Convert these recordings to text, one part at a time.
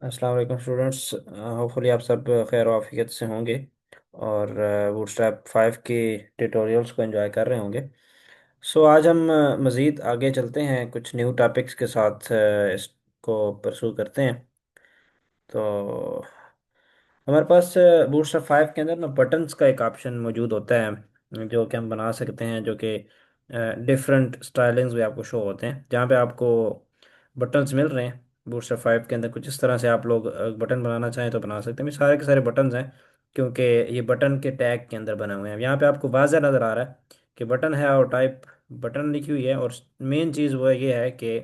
अस्सलाम वालेकुम students. Hopefully आप सब खैर वाफियत से होंगे और बूटस्ट्रैप 5 के ट्यूटोरियल्स को एंजॉय कर रहे होंगे। सो आज हम मज़ीद आगे चलते हैं, कुछ न्यू टॉपिक्स के साथ इसको परसू करते हैं। तो हमारे पास बूटस्ट्रैप 5 के अंदर ना बटन्स का एक ऑप्शन मौजूद होता है जो कि हम बना सकते हैं, जो कि डिफरेंट स्टाइलिंग्स भी आपको शो होते हैं, जहाँ पे आपको बटन्स मिल रहे हैं। बूटस्ट्रैप 5 के अंदर कुछ इस तरह से आप लोग बटन बनाना चाहें तो बना सकते हैं। ये सारे के सारे बटन्स हैं, क्योंकि ये बटन के टैग के अंदर बने हुए हैं। यहाँ पे आपको वाज़ह नज़र आ रहा है कि बटन है और टाइप बटन लिखी हुई है, और मेन चीज़ वो ये है कि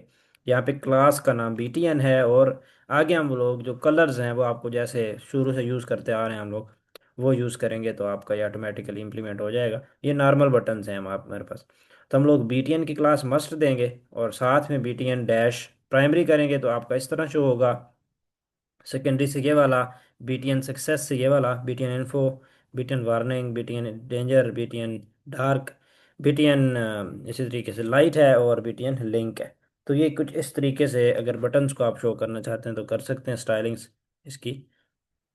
यहाँ पे क्लास का नाम BTN है, और आगे हम लोग जो कलर्स हैं वो आपको जैसे शुरू से यूज़ करते आ रहे हैं हम लोग वो यूज़ करेंगे तो आपका ये ऑटोमेटिकली इम्प्लीमेंट हो जाएगा। ये नॉर्मल बटन्स हैं हम आप मेरे पास। तो हम लोग BTN की क्लास मस्ट देंगे और साथ में BTN डैश प्राइमरी करेंगे तो आपका इस तरह शो होगा। सेकेंडरी से ये वाला, BTN सक्सेस से ये वाला, BTN info, BTN warning, BTN danger, BTN dark, BTN इसी तरीके से लाइट है, और BTN लिंक है। तो ये कुछ इस तरीके से अगर बटन्स को आप शो करना चाहते हैं तो कर सकते हैं स्टाइलिंग्स इसकी।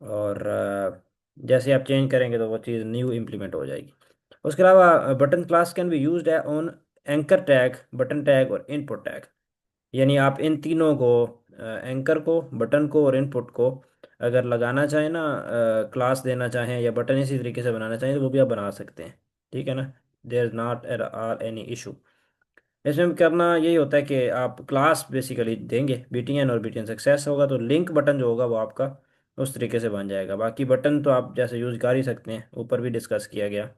और जैसे आप चेंज करेंगे तो वो चीज़ न्यू इम्प्लीमेंट हो जाएगी। उसके अलावा button class can be used है on anchor tag, button tag और इनपुट टैग। यानी आप इन तीनों को, एंकर को, बटन को और इनपुट को अगर लगाना चाहें ना, क्लास देना चाहें या बटन इसी तरीके से बनाना चाहें तो वो भी आप बना सकते हैं। ठीक है ना, there is not at all any issue. इसमें करना यही होता है कि आप क्लास बेसिकली देंगे BTN, और BTN सक्सेस होगा तो लिंक बटन जो होगा वो आपका उस तरीके से बन जाएगा। बाकी बटन तो आप जैसे यूज कर ही सकते हैं, ऊपर भी डिस्कस किया गया।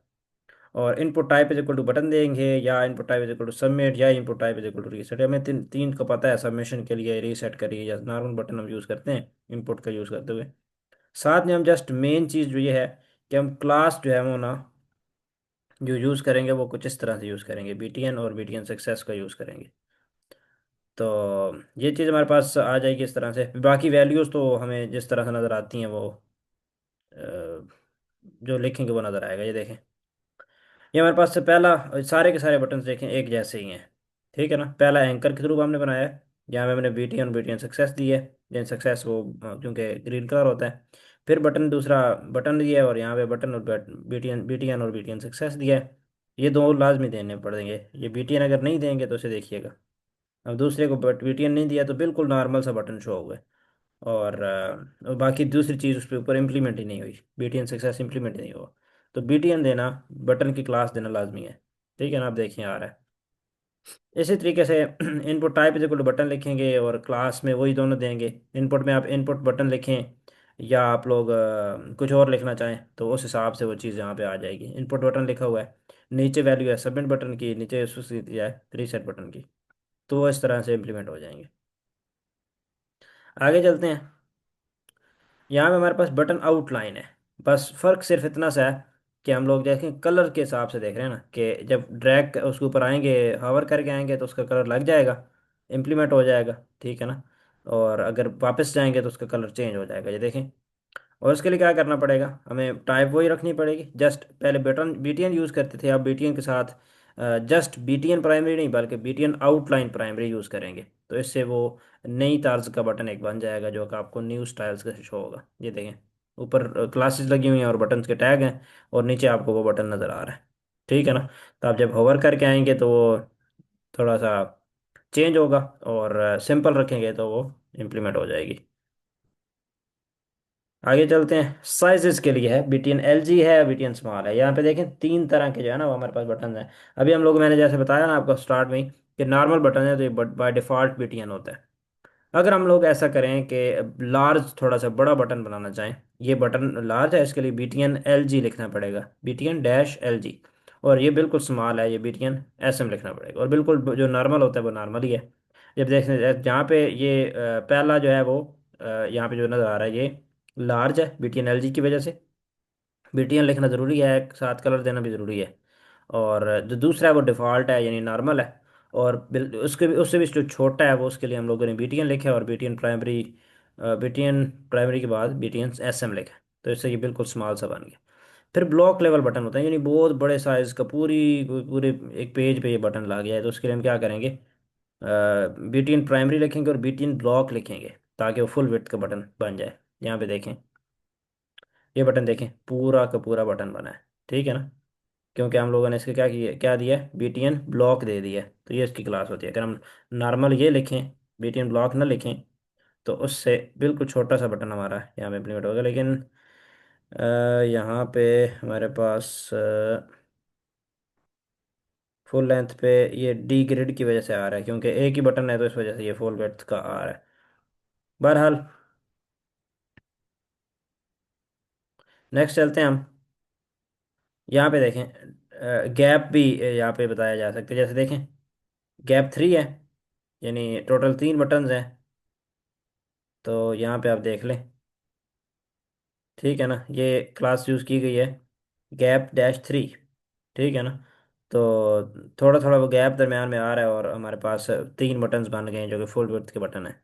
और input type is equal to button देंगे, या input type is equal to submit, या input type is equal to reset. हमें तीन तीन को पता है, सबमिशन के लिए रीसेट करिए, या नॉर्मल बटन हम यूज़ करते हैं इनपुट का यूज़ करते हुए। साथ में हम जस्ट मेन चीज़ जो ये है कि हम क्लास जो है वो ना जो यूज़ करेंगे वो कुछ इस तरह से यूज़ करेंगे, BTN और BTN सक्सेस का यूज़ करेंगे। तो ये चीज़ हमारे पास आ जाएगी इस तरह से। बाकी वैल्यूज़ तो हमें जिस तरह से नज़र आती हैं वो जो लिखेंगे वो नज़र आएगा। ये देखें, ये हमारे पास से पहला, सारे के सारे बटन देखें एक जैसे ही हैं। ठीक है ना, पहला एंकर के थ्रू हमने बनाया है, जहाँ पे हमने BTN और BTN सक्सेस दी है। BTN सक्सेस वो क्योंकि ग्रीन कलर होता है। फिर बटन, दूसरा बटन दिया है, और यहाँ पे बटन और BTN और BTN सक्सेस दिया है। ये दो लाजमी देने पड़ेंगे। ये BTN अगर नहीं देंगे तो इसे देखिएगा, अब दूसरे को बट BTN नहीं दिया तो बिल्कुल नॉर्मल सा बटन शो हुआ है। और बाकी दूसरी चीज़ उस पर ऊपर इम्प्लीमेंट ही नहीं हुई, BTN सक्सेस इम्प्लीमेंट नहीं हुआ। तो BTN देना, बटन की क्लास देना लाजमी है। ठीक है ना, आप देखिए आ रहा है इसी तरीके से। Input type is equal to button लिखेंगे और क्लास में वही दोनों देंगे। इनपुट में आप इनपुट बटन लिखें, या आप लोग कुछ और लिखना चाहें तो उस हिसाब से वो चीज़ यहाँ पे आ जाएगी। इनपुट बटन लिखा हुआ है, नीचे वैल्यू है सबमिट बटन की, नीचे उसकी दिया है रीसेट बटन की। तो वो इस तरह से इम्प्लीमेंट हो जाएंगे। आगे चलते हैं। यहाँ पे हमारे पास बटन आउटलाइन है। बस फर्क सिर्फ इतना सा है कि हम लोग देखें कलर के हिसाब से देख रहे हैं ना, कि जब ड्रैग उसके ऊपर आएंगे, हावर करके आएंगे तो उसका कलर लग जाएगा, इम्प्लीमेंट हो जाएगा। ठीक है ना, और अगर वापस जाएंगे तो उसका कलर चेंज हो जाएगा। ये देखें। और उसके लिए क्या करना पड़ेगा, हमें टाइप वही रखनी पड़ेगी। जस्ट पहले बटन BTN यूज़ करते थे, अब BTN के साथ जस्ट BTN प्राइमरी नहीं बल्कि BTN आउटलाइन प्राइमरी यूज़ करेंगे। तो इससे वो नई तर्ज का बटन एक बन जाएगा जो कि आपको न्यू स्टाइल्स का शो होगा। ये देखें, ऊपर क्लासेस लगी हुई हैं और बटन्स के टैग हैं, और नीचे आपको वो बटन नज़र आ रहा है। ठीक है ना, तो आप जब होवर करके आएंगे तो वो थोड़ा सा चेंज होगा, और सिंपल रखेंगे तो वो इम्प्लीमेंट हो जाएगी। आगे चलते हैं। साइजेस के लिए है, BTN LG है, BTN स्मॉल है। यहाँ पे देखें तीन तरह के जो है ना वो हमारे पास बटन हैं। अभी हम लोग, मैंने जैसे बताया ना आपको स्टार्ट में ही, कि नॉर्मल बटन है तो ये बाय डिफ़ॉल्ट BTN होता है। अगर हम लोग ऐसा करें कि लार्ज, थोड़ा सा बड़ा बटन बनाना चाहें, ये बटन लार्ज है, इसके लिए BTN LG लिखना पड़ेगा, BTN डैश LG। और ये बिल्कुल स्मॉल है, ये BTN SM लिखना पड़ेगा। और बिल्कुल जो नॉर्मल होता है वो नॉर्मल ही है। जब देखें जहाँ पे ये पहला जो है वो यहाँ पे जो नज़र आ रहा है ये लार्ज है BTN LG की वजह से। BTN लिखना ज़रूरी है, साथ कलर देना भी ज़रूरी है। और जो दूसरा है वो डिफ़ॉल्ट है, यानी नॉर्मल है। और उसके भी, उससे भी जो छोटा है वो, उसके लिए हम लोगों ने BTN लिखा है, और BTN प्राइमरी के बाद BTN SM लिखा है। तो इससे ये बिल्कुल स्मॉल सा बन गया। फिर ब्लॉक लेवल बटन होता है, यानी बहुत बड़े साइज़ का, पूरी पूरे एक पेज पे ये बटन ला गया है। तो उसके लिए हम क्या करेंगे, BTN प्राइमरी लिखेंगे और BTN ब्लॉक लिखेंगे। ताकि वो फुल विड्थ का बटन बन जाए। यहाँ पे देखें, ये बटन देखें, पूरा का पूरा बटन बना है, ठीक है ना। क्योंकि हम लोगों ने इसके क्या किया, क्या दिया है, बीटीएन ब्लॉक दे दिया है। तो ये इसकी क्लास होती है। अगर हम नॉर्मल ये लिखें, बीटीएन ब्लॉक ना लिखें, तो उससे बिल्कुल छोटा सा बटन हमारा यहाँ पे इम्प्लीमेंट होगा। लेकिन यहाँ पे हमारे पास फुल लेंथ पे ये डी ग्रिड की वजह से आ रहा है, क्योंकि एक ही बटन है तो इस वजह से ये फुल विड्थ का आ रहा है। बहरहाल, नेक्स्ट चलते हैं हम। यहाँ पे देखें, गैप भी यहाँ पे बताया जा सकता है। जैसे देखें, गैप 3 है, यानी टोटल 3 बटन्स हैं। तो यहाँ पे आप देख लें, ठीक है ना, ये क्लास यूज़ की गई है गैप-3, ठीक है ना। तो थोड़ा थोड़ा वो गैप दरम्यान में आ रहा है, और हमारे पास 3 बटन्स बन गए हैं जो कि फुल विड्थ के बटन है।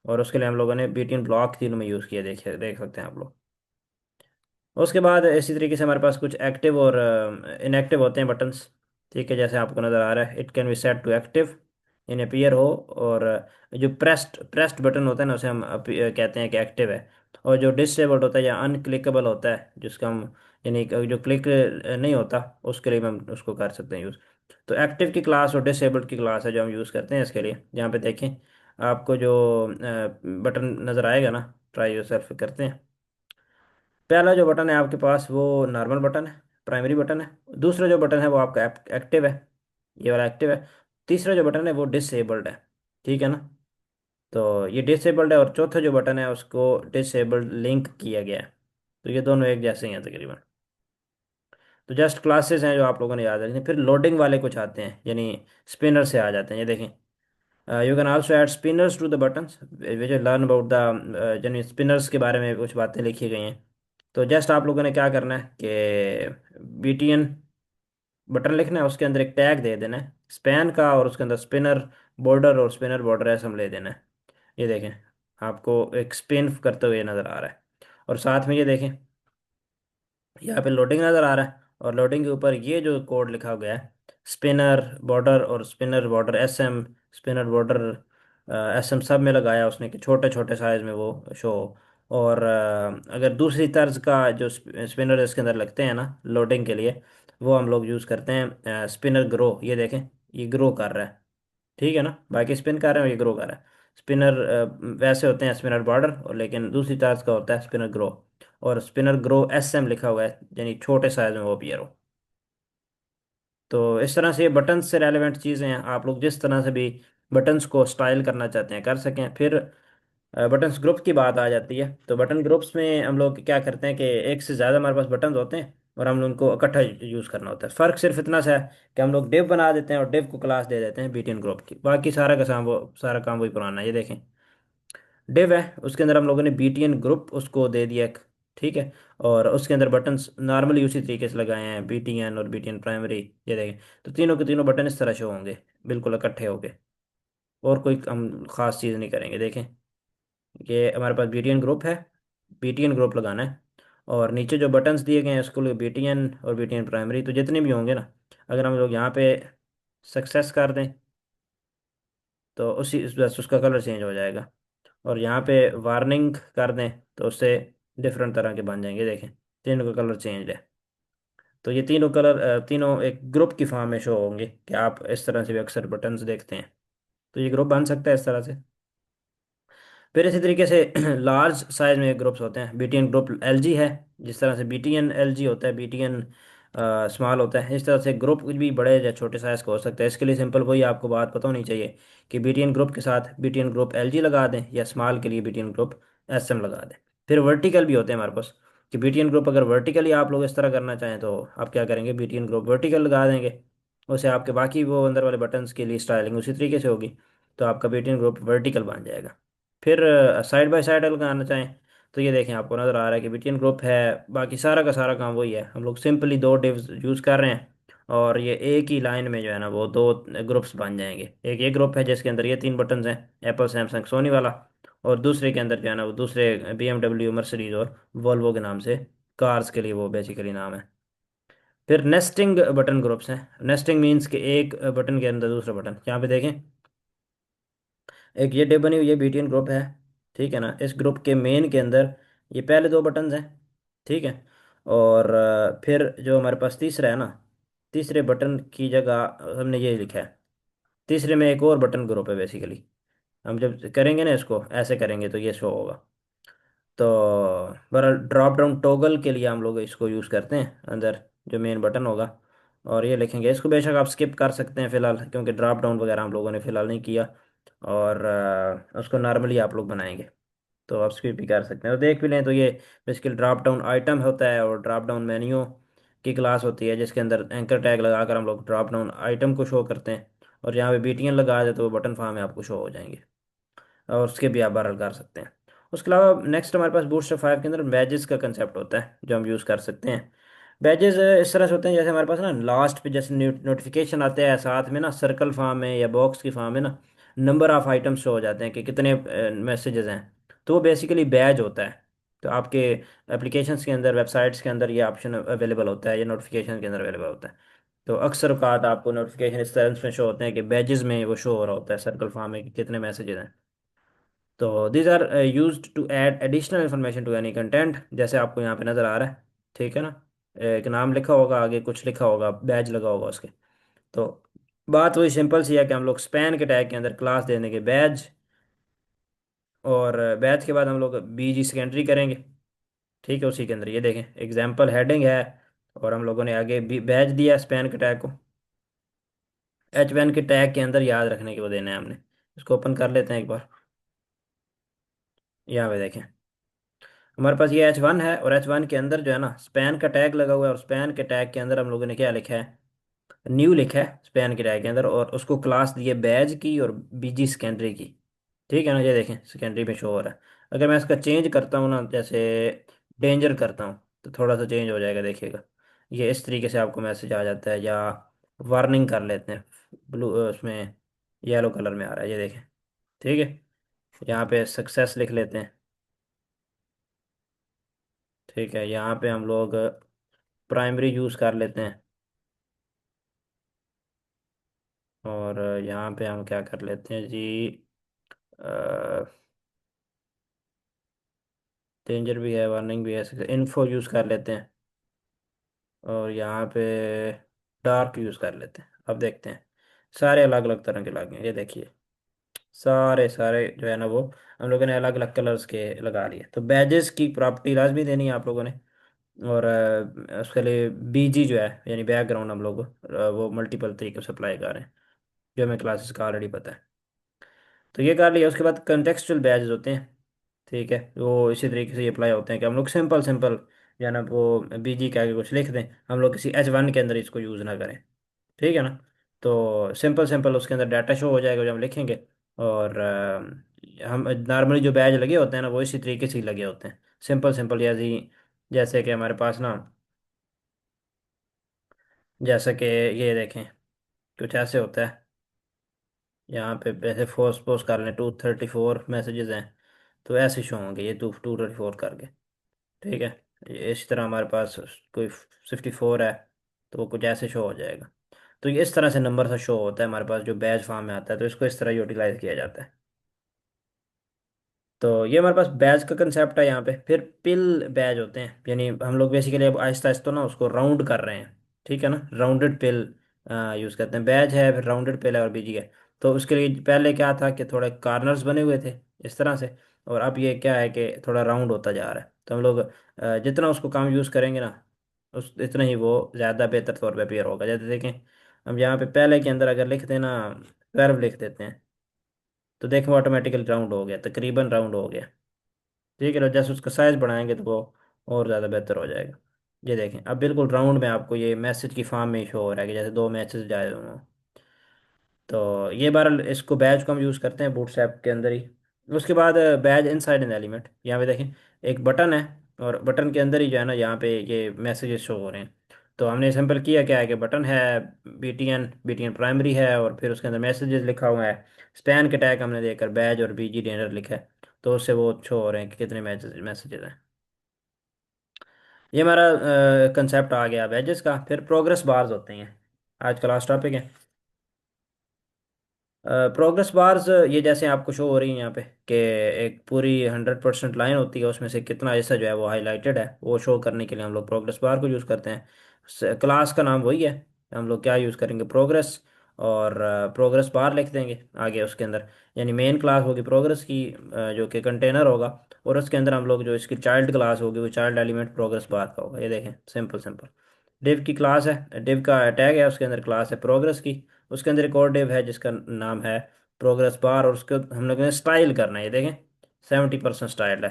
और उसके लिए हम लोगों ने बीटीएन ब्लॉक तीनों में यूज़ किया, देखिए देख सकते हैं आप लोग। उसके बाद इसी तरीके से हमारे पास कुछ एक्टिव और इनएक्टिव होते हैं बटन्स, ठीक है। जैसे आपको नज़र आ रहा है, it can be set to active in appear हो, और जो प्रेस्ड प्रेस्ड बटन होता है ना, उसे हम कहते हैं कि एक्टिव है। और जो डिसेबल्ड होता है या अनक्लिकेबल होता है, जिसका हम, यानी कि जो क्लिक नहीं होता, उसके लिए भी हम उसको कर सकते हैं यूज़। तो एक्टिव की क्लास और डिसेबल्ड की क्लास है जो हम यूज़ करते हैं इसके लिए। यहाँ पे देखें, आपको जो बटन नज़र आएगा ना, ट्राई योरसेल्फ करते हैं। पहला जो बटन है आपके पास वो नॉर्मल बटन है, प्राइमरी बटन है। दूसरा जो बटन है वो आपका एक्टिव है, ये वाला एक्टिव है। तीसरा जो बटन है वो डिसेबल्ड है, ठीक है ना। तो ये डिसेबल्ड है, और चौथा जो बटन है उसको डिसेबल्ड लिंक किया गया है। तो ये दोनों एक जैसे ही हैं तकरीबन। तो जस्ट क्लासेस हैं जो आप लोगों ने याद रखनी। फिर लोडिंग वाले कुछ आते हैं, यानी स्पिनर से आ जाते हैं। ये देखें, you can also add spinners to the buttons which learn about the, यानी स्पिनर्स के बारे में कुछ बातें लिखी गई हैं। तो जस्ट आप लोगों ने क्या करना है कि बीटीएन बटन लिखना है, उसके अंदर एक टैग दे देना है स्पैन का, और उसके अंदर स्पिनर बॉर्डर और स्पिनर बॉर्डर ऐसा हम ले देना है। ये देखें, आपको एक स्पिन करते हुए नज़र आ रहा है। और साथ में ये देखें, यहाँ पे लोडिंग नज़र आ रहा है, और लोडिंग के ऊपर ये जो कोड लिखा गया है, स्पिनर बॉर्डर और spinner border SM, spinner border SM सब में लगाया उसने कि छोटे छोटे साइज में वो शो हो। और अगर दूसरी तर्ज का जो स्पिनर इसके अंदर लगते हैं ना लोडिंग के लिए, वो हम लोग यूज़ करते हैं स्पिनर ग्रो। ये देखें, ये ग्रो कर रहा है, ठीक है ना। बाकी स्पिन कर रहे हैं, ये ग्रो कर रहा है। स्पिनर वैसे होते हैं स्पिनर बॉर्डर, और लेकिन दूसरी तरह का होता है स्पिनर ग्रो। और स्पिनर ग्रो एसएम लिखा हुआ है, यानी छोटे साइज में वो अपीयर हो। तो इस तरह से ये बटन्स से रेलेवेंट चीज़ें हैं। आप लोग जिस तरह से भी बटन्स को स्टाइल करना चाहते हैं कर सकें। फिर बटन्स ग्रुप की बात आ जाती है। तो बटन ग्रुप्स में हम लोग क्या करते हैं कि एक से ज़्यादा हमारे पास बटन होते हैं, और हम उनको इकट्ठा यूज़ करना होता है। फ़र्क सिर्फ इतना सा है कि हम लोग डिव बना देते हैं, और डिव को क्लास दे देते हैं बीटीएन ग्रुप की। बाकी सारा का सारा काम वही पुराना है। ये देखें, डिव है, उसके अंदर हम लोगों ने बीटीएन ग्रुप उसको दे दिया एक, ठीक है। और उसके अंदर बटन्स नॉर्मली उसी तरीके से लगाए हैं, बीटीएन और बीटीएन प्राइमरी। ये देखें, तो तीनों के तीनों बटन इस तरह शो होंगे, बिल्कुल इकट्ठे होंगे। और कोई हम ख़ास चीज़ नहीं करेंगे। देखें, ये हमारे पास बीटीएन ग्रुप है, बीटीएन ग्रुप लगाना है। और नीचे जो बटन्स दिए गए हैं उसको बीटीएन और बीटीएन प्राइमरी, तो जितने भी होंगे ना, अगर हम लोग यहाँ पे सक्सेस कर दें, तो उसी बस उसका कलर चेंज हो जाएगा। और यहाँ पे वार्निंग कर दें, तो उससे डिफरेंट तरह के बन जाएंगे। देखें, तीनों का कलर चेंज है। तो ये तीनों कलर तीनों एक ग्रुप की फॉर्म में शो होंगे, कि आप इस तरह से भी अक्सर बटन्स देखते हैं। तो ये ग्रुप बन सकता है इस तरह से। फिर इसी तरीके से लार्ज साइज में ग्रुप्स होते हैं। बीटीएन ग्रुप एलजी है, जिस तरह से बीटीएन एलजी होता है, बीटीएन स्मॉल होता है, इस तरह से ग्रुप कुछ भी बड़े या छोटे साइज का हो सकता है। इसके लिए सिंपल वही आपको बात पता होनी चाहिए कि बीटीएन ग्रुप के साथ बीटीएन ग्रुप एलजी लगा दें, या स्मॉल के लिए बीटीएन ग्रुप एसएम लगा दें। फिर वर्टिकल भी होते हैं हमारे पास, कि बीटीएन ग्रुप अगर वर्टिकली आप लोग इस तरह करना चाहें, तो आप क्या करेंगे, बीटीएन ग्रुप वर्टिकल लगा देंगे। उससे आपके बाकी वो अंदर वाले बटन्स के लिए स्टाइलिंग उसी तरीके से होगी, तो आपका बीटीएन ग्रुप वर्टिकल बन जाएगा। फिर साइड बाय साइड लगाना चाहें, तो ये देखें, आपको नज़र आ रहा है कि बीटीएन ग्रुप है। बाकी सारा का सारा काम वही है, हम लोग सिंपली दो डिव्स यूज़ कर रहे हैं, और ये एक ही लाइन में जो है ना वो दो ग्रुप्स बन जाएंगे। एक ये ग्रुप है जिसके अंदर ये 3 बटन्स हैं, एप्पल सैमसंग सोनी वाला। और दूसरे के अंदर जो है ना वो दूसरे BMW मर्सिडीज और वोल्वो के नाम से, कार्स के लिए वो बेसिकली नाम है। फिर नेस्टिंग बटन ग्रुप्स हैं। नेस्टिंग मीन्स कि एक बटन के अंदर दूसरा बटन। यहाँ पे देखें, एक ये डिव बनी हुई है, बीटीएन ग्रुप है। ठीक है ना। इस ग्रुप के मेन के अंदर ये पहले दो बटन्स हैं। ठीक है। और फिर जो हमारे पास तीसरा है ना, तीसरे बटन की जगह हमने ये लिखा है। तीसरे में एक और बटन ग्रुप है बेसिकली। हम जब करेंगे ना इसको ऐसे करेंगे तो ये शो होगा। तो बहरहाल ड्रॉप डाउन टॉगल के लिए हम लोग इसको यूज़ करते हैं अंदर, जो मेन बटन होगा। और ये लिखेंगे, इसको बेशक आप स्किप कर सकते हैं फ़िलहाल, क्योंकि ड्रॉप डाउन वगैरह हम लोगों ने फ़िलहाल नहीं किया। और उसको नॉर्मली आप लोग बनाएंगे, तो आप स्किप भी कर सकते हैं। और देख भी लें तो ये बेसिकली ड्रॉप डाउन आइटम होता है, और ड्रॉप डाउन मेन्यू की क्लास होती है, जिसके अंदर एंकर टैग लगाकर हम लोग ड्रॉप डाउन आइटम को शो करते हैं। और यहाँ पे बीटीएन लगा दे तो वो बटन फार्म में आपको शो हो जाएंगे, और उसके भी आप बहरहाल कर सकते हैं। उसके अलावा नेक्स्ट हमारे पास बूटस्ट्रैप 5 के अंदर बैजेस का कंसेप्ट होता है, जो हम यूज़ कर सकते हैं। बैजेस इस तरह से होते हैं, जैसे हमारे पास ना लास्ट पे जैसे नोटिफिकेशन आते हैं, साथ में ना सर्कल फॉर्म में या बॉक्स की फॉर्म में ना नंबर ऑफ आइटम्स शो हो जाते हैं कि कितने मैसेजेस हैं। तो वो बेसिकली बैज होता है। तो आपके एप्लीकेशंस के अंदर, वेबसाइट्स के अंदर ये ऑप्शन अवेलेबल होता है, ये नोटिफिकेशन के अंदर अवेलेबल होता है। तो अक्सर औकात आपको नोटिफिकेशन इस तरह से शो होते हैं कि बैजेस में वो शो हो रहा होता है सर्कल फॉर्म में कि कितने मैसेजेस हैं। तो these are used to add additional information to any content, जैसे आपको यहाँ पे नज़र आ रहा है। ठीक है ना। एक नाम लिखा होगा, आगे कुछ लिखा होगा, बैज लगा होगा उसके। तो बात वही सिंपल सी है कि हम लोग स्पैन के टैग के अंदर क्लास दे देंगे बैज, और बैच के बाद हम लोग बीजी सेकेंडरी करेंगे। ठीक है। उसी के अंदर ये देखें एग्जाम्पल हेडिंग है, और हम लोगों ने आगे भी बैच दिया स्पैन के टैग को। एच वन के टैग के अंदर याद रखने के वो देना है हमने। इसको ओपन कर लेते हैं एक बार। यहाँ पे देखें हमारे पास ये H1 है, और H1 के अंदर जो है ना स्पैन का टैग लगा हुआ है, और स्पैन के टैग के अंदर हम लोगों ने क्या लिखा है, न्यू लिखा है स्पैन के टैग के अंदर, और उसको क्लास दी है बैज की और बीजी सेकेंडरी की। ठीक है ना। ये देखें सेकेंडरी में शो हो रहा है। अगर मैं इसका चेंज करता हूँ ना, जैसे डेंजर करता हूँ, तो थोड़ा सा चेंज हो जाएगा, देखिएगा। ये इस तरीके से आपको मैसेज आ जाता है। या वार्निंग कर लेते हैं, ब्लू उसमें येलो कलर में आ रहा है, ये देखें। ठीक है। यहाँ पे सक्सेस लिख लेते हैं। ठीक है। यहाँ पे हम लोग प्राइमरी यूज़ कर लेते हैं। और यहाँ पे हम क्या कर लेते हैं जी, डेंजर भी है, वार्निंग भी है, इन्फो यूज़ कर लेते हैं। और यहाँ पे डार्क यूज़ कर लेते हैं। अब देखते हैं, सारे अलग अलग तरह के लगे हैं, ये देखिए। सारे सारे जो है ना वो हम लोगों ने अलग अलग कलर्स के लगा लिए। तो बैजेस की प्रॉपर्टी लाजमी देनी है आप लोगों ने। और उसके लिए बीजी जो है यानी बैकग्राउंड हम लोग वो मल्टीपल तरीके से अप्लाई कर रहे हैं, जो हमें क्लासेस का ऑलरेडी पता है। तो ये कर लिया। उसके बाद कंटेक्चुअल बैजेस होते हैं। ठीक है। वो इसी तरीके से अप्लाई होते हैं कि हम लोग सिंपल सिंपल या ना वो बीजी के आगे कुछ लिख दें, हम लोग किसी H1 के अंदर इसको यूज़ ना करें। ठीक है ना। तो सिंपल सिंपल उसके अंदर डाटा शो हो जाएगा जो हम लिखेंगे। और हम नॉर्मली जो बैज लगे होते हैं ना वो इसी तरीके से ही लगे होते हैं, सिंपल सिंपल। जैसे कि हमारे पास ना, जैसे कि ये देखें कुछ ऐसे होता है। यहाँ पे ऐसे फोर्स पोस्ट कर लें 234 मैसेजेस हैं, तो ऐसे शो होंगे ये 234 करके। ठीक है। इस तरह हमारे पास कोई 54 है, तो वो कुछ ऐसे शो हो जाएगा। तो ये इस तरह से नंबर सा शो होता है हमारे पास जो बैच फॉर्म में आता है, तो इसको इस तरह यूटिलाइज किया जाता है। तो ये हमारे पास बैच का कंसेप्ट है। यहाँ पे फिर पिल बैच होते हैं, यानी हम लोग बेसिकली अब आहिस्ता आहिस्ता ना उसको राउंड कर रहे हैं। ठीक है ना। राउंडेड पिल यूज़ करते हैं। बैच है, फिर राउंडेड पिल है, और बीजी है। तो उसके लिए पहले क्या था कि थोड़े कार्नर्स बने हुए थे इस तरह से, और अब ये क्या है कि थोड़ा राउंड होता जा रहा है। तो हम लोग जितना उसको कम यूज़ करेंगे ना, उस इतना ही वो ज़्यादा बेहतर तौर पे अपीयर होगा। जैसे देखें हम यहाँ पे पहले के अंदर अगर लिख देना 12 लिख देते हैं, तो देखें वो ऑटोमेटिकली राउंड हो गया, तकरीबन राउंड हो गया। ठीक है ना। जैसे उसका साइज बढ़ाएंगे तो वो और ज़्यादा बेहतर हो जाएगा। ये देखें अब बिल्कुल राउंड में आपको ये मैसेज की फॉर्म में शो हो रहा है कि जैसे दो मैसेज जाए हों। तो ये बार इसको बैज को हम यूज़ करते हैं बूटस्ट्रैप के अंदर ही। उसके बाद बैज इनसाइड एन एलिमेंट, यहाँ पे देखें एक बटन है, और बटन के अंदर ही जो है ना यहाँ पे ये मैसेजेस शो हो रहे हैं। तो हमने सिंपल किया क्या है कि बटन है, बी टी एन प्राइमरी है, और फिर उसके अंदर मैसेजेस लिखा हुआ है। स्पैन के टैग हमने देकर बैज और बीजी डेनर लिखा है, तो उससे वो शो हो रहे हैं कि कितने मैसेजेस हैं। ये हमारा कंसेप्ट आ गया वेजेस का। फिर प्रोग्रेस बार्स होते हैं, आज का लास्ट टॉपिक है। प्रोग्रेस बार्स ये जैसे आपको शो हो रही है यहाँ पे कि एक पूरी 100% लाइन होती है, उसमें से कितना ऐसा जो है वो हाईलाइटेड है, वो शो करने के लिए हम लोग प्रोग्रेस बार को यूज़ करते हैं। क्लास का नाम वही है, हम लोग क्या यूज़ करेंगे, प्रोग्रेस। और प्रोग्रेस बार लिख देंगे आगे उसके अंदर, यानी मेन क्लास होगी प्रोग्रेस की, जो कि कंटेनर होगा। और उसके अंदर हम लोग जो इसकी चाइल्ड क्लास होगी वो चाइल्ड एलिमेंट प्रोग्रेस बार का होगा। ये देखें, सिंपल सिंपल। डिव की क्लास है, डिव का टैग है, उसके अंदर क्लास है प्रोग्रेस की। उसके अंदर एक और डिव है जिसका नाम है प्रोग्रेस बार, और उसके हम लोग ने स्टाइल करना है। ये देखें, 70% स्टाइल है,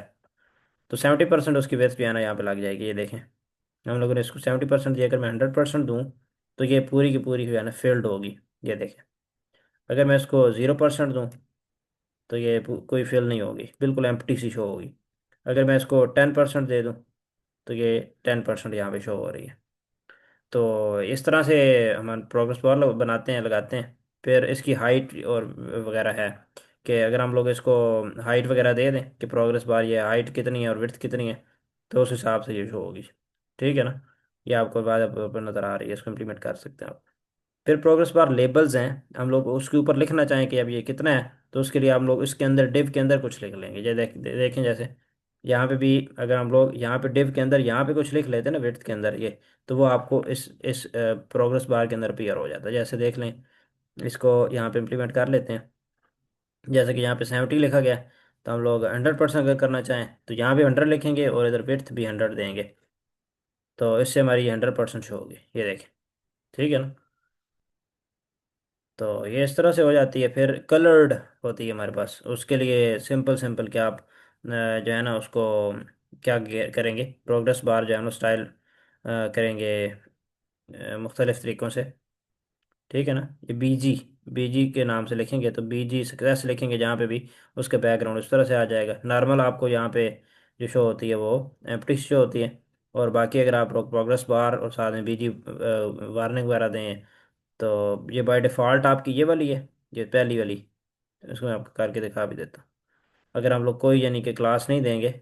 तो 70% उसकी वेथ जो है ना यहाँ पे लग जाएगी। ये देखें, हम लोगों ने इसको 70% दिया, अगर मैं 100% दूँ तो ये पूरी की पूरी जो है ना फील्ड होगी। ये देखें, अगर मैं इसको 0% दूँ तो ये कोई फिल नहीं होगी, बिल्कुल एम्प्टी सी शो होगी। अगर मैं इसको 10% दे दूँ तो ये 10% यहाँ पे शो हो रही है। तो इस तरह से हम प्रोग्रेस बार बनाते हैं, लगाते हैं। फिर इसकी हाइट और वगैरह है कि अगर हम लोग इसको हाइट वगैरह दे दें कि प्रोग्रेस बार ये हाइट कितनी है और विड्थ कितनी है, तो उस हिसाब से ये शो होगी। ठीक है ना, ये आपको बाद अब नज़र आ रही है, इसको इम्प्लीमेंट कर सकते हैं आप। फिर प्रोग्रेस बार लेबल्स हैं, हम लोग उसके ऊपर लिखना चाहें कि अब ये कितना है, तो उसके लिए हम लोग इसके अंदर डिव के अंदर कुछ लिख लेंगे। जैसे देखें, जैसे यहाँ पे भी अगर हम लोग यहाँ पे डिव के अंदर यहाँ पे कुछ लिख लेते हैं ना विड्थ के अंदर ये, तो वो आपको इस प्रोग्रेस बार के अंदर अपीयर हो जाता है। जैसे देख लें, इसको यहाँ पे इम्प्लीमेंट कर लेते हैं। जैसे कि यहाँ पे 70 लिखा गया है, तो हम लोग 100% अगर करना चाहें तो यहाँ भी 100 लिखेंगे और इधर विड्थ भी 100 देंगे, तो इससे हमारी 100% शो होगी। ये देखें, ठीक है ना। तो ये इस तरह से हो जाती है। फिर कलर्ड होती है हमारे पास, उसके लिए सिंपल सिंपल क्या आप जो है ना उसको क्या करेंगे, प्रोग्रेस बार जो है ना स्टाइल करेंगे मुख्तलिफ तरीक़ों से। ठीक है ना, ये बीजी, बीजी के नाम से लिखेंगे तो बीजी सक्सेस लिखेंगे जहाँ पे भी, उसके बैकग्राउंड उस तरह से आ जाएगा। नॉर्मल आपको यहाँ पे जो शो होती है वो एम्प्टी शो होती है। और बाकी अगर आप प्रोग्रेस बार और साथ में बीजी वार्निंग वगैरह दें, तो ये बाय डिफ़ॉल्ट आपकी ये वाली है, ये पहली वाली। इसको मैं आपको करके दिखा भी देता हूँ। अगर हम लोग कोई यानी कि क्लास नहीं देंगे,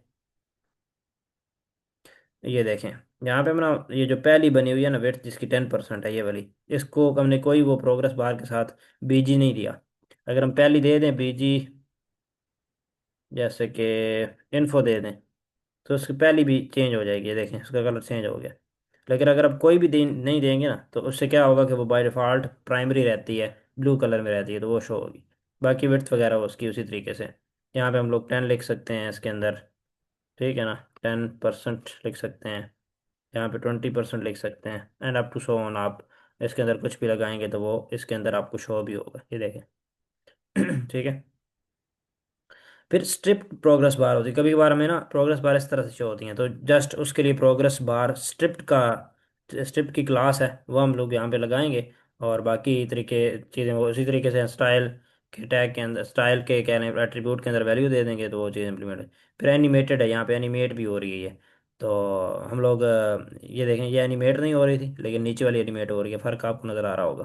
ये देखें यहाँ पे हम ना, ये जो पहली बनी हुई है ना वेट जिसकी 10% है, ये वाली, इसको हमने कोई वो प्रोग्रेस बार के साथ बीजी नहीं दिया। अगर हम पहली दे दें बीजी, जैसे कि इन्फो दे दें, तो उसकी पहली भी चेंज हो जाएगी। ये देखें, उसका कलर चेंज हो गया। लेकिन अगर आप कोई भी नहीं देंगे ना, तो उससे क्या होगा कि वो बाय डिफ़ॉल्ट प्राइमरी रहती है, ब्लू कलर में रहती है, तो वो शो होगी। बाकी विड्थ वगैरह उसकी उसी तरीके से। यहाँ पे हम लोग 10 लिख सकते हैं इसके अंदर, ठीक है ना, 10% लिख सकते हैं। यहाँ पे 20% लिख सकते हैं, and up to so on. आप इसके अंदर कुछ भी लगाएंगे तो वो इसके अंदर आपको शो भी होगा। ये देखें ठीक है। फिर स्ट्रिप प्रोग्रेस बार होती है, कभी कभार हमें ना प्रोग्रेस बार इस तरह से शो होती हैं, तो जस्ट उसके लिए प्रोग्रेस बार स्ट्रिप्ट का, स्ट्रिप्ट की क्लास है वो हम लोग यहाँ पे लगाएंगे। और बाकी तरीके चीज़ें वो उसी तरीके से स्टाइल के टैग के अंदर, स्टाइल के क्या एट्रीब्यूट के अंदर वैल्यू दे देंगे, तो वो चीज़ इंप्लीमेंट है। फिर एनिमेटेड है, यहाँ पे एनिमेट भी हो रही है ये। तो हम लोग ये देखें, ये एनिमेट नहीं हो रही थी लेकिन नीचे वाली एनिमेट हो रही है, फ़र्क आपको नज़र आ रहा होगा।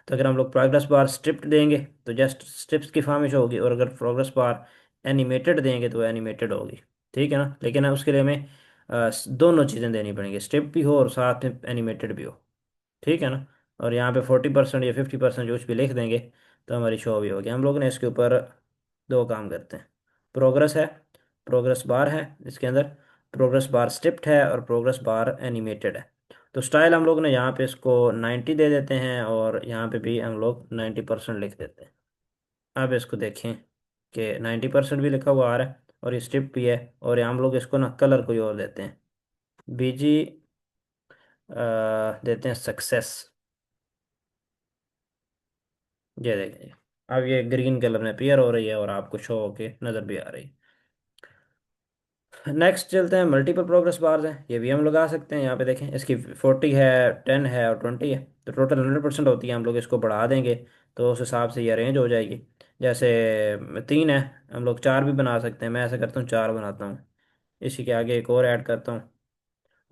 तो अगर हम लोग प्रोग्रेस बार स्ट्रिप्ट देंगे तो जस्ट स्ट्रिप्स की फॉर्म में शो होगी, और अगर प्रोग्रेस बार एनिमेटेड देंगे तो एनिमेटेड होगी। ठीक है ना, लेकिन उसके लिए हमें दोनों चीज़ें देनी पड़ेंगी, स्ट्रिप भी हो और साथ में एनिमेटेड भी हो। ठीक है ना। और यहाँ पे 40% या 50% जो भी लिख देंगे तो हमारी शो भी होगी। हम लोग ने इसके ऊपर दो काम करते हैं, प्रोग्रेस है, प्रोग्रेस बार है इसके अंदर, प्रोग्रेस बार स्ट्रिप्ट है और प्रोग्रेस बार एनिमेटेड है। तो स्टाइल हम लोग ने यहाँ पे इसको 90 दे देते हैं, और यहाँ पे भी हम लोग 90% लिख देते हैं। अब इसको देखें कि 90% भी लिखा हुआ आ रहा है, और ये स्ट्रिप भी है। और यहाँ हम लोग इसको ना कलर कोई और देते हैं, बीजी देते हैं सक्सेस। ये देखें, अब ये ग्रीन कलर में अपीयर हो रही है और आपको शो होके नज़र भी आ रही है। नेक्स्ट चलते हैं, मल्टीपल प्रोग्रेस बार्स हैं, ये भी हम लगा सकते हैं। यहाँ पे देखें, इसकी 40 है, 10 है और 20 है, तो टोटल 100% होती है। हम लोग इसको बढ़ा देंगे तो उस हिसाब से ये अरेंज हो जाएगी। जैसे 3 है, हम लोग 4 भी बना सकते हैं। मैं ऐसा करता हूँ, 4 बनाता हूँ, इसी के आगे एक और ऐड करता हूँ।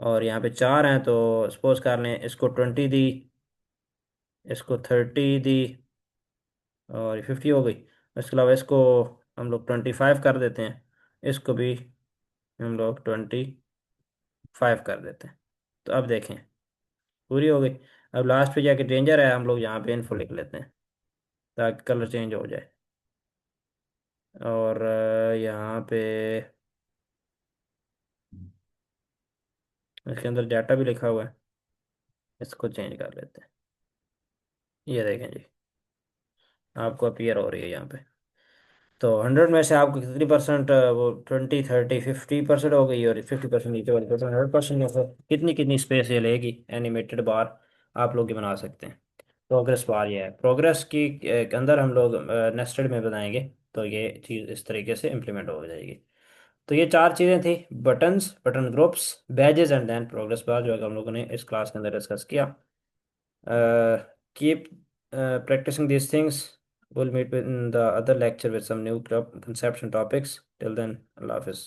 और यहाँ पे 4 हैं, तो सपोज कर लें इसको 20 दी, इसको 30 दी, और ये 50 हो गई। इसके अलावा इसको हम लोग 25 कर देते हैं, इसको भी हम लोग 25 कर देते हैं। तो अब देखें, पूरी हो गई। अब लास्ट पे जाके डेंजर है, हम लोग यहाँ पे इन्फो लिख लेते हैं, ताकि कलर चेंज हो जाए। और यहाँ पे इसके अंदर डाटा भी लिखा हुआ है, इसको चेंज कर लेते हैं। ये देखें जी, आपको अपीयर हो रही है यहाँ पे। तो 100 में से आपको कितनी परसेंट, वो 20 30 50% हो गई, और 50% नीचे वाली परसेंट 100% में से कितनी कितनी स्पेस ये लेगी, एनिमेटेड बार आप लोग ये बना सकते हैं। प्रोग्रेस बार ये है, प्रोग्रेस की के अंदर हम लोग नेस्टेड में बनाएंगे, तो ये चीज़ इस तरीके से इम्प्लीमेंट हो जाएगी। तो ये चार चीज़ें थी, buttons, button groups, badges and then progress bar, जो है हम लोगों ने इस क्लास के अंदर डिस्कस किया। Keep practicing these things. We'll meet in the other lecture with some new concepts and topics. Till then, Allah Hafiz.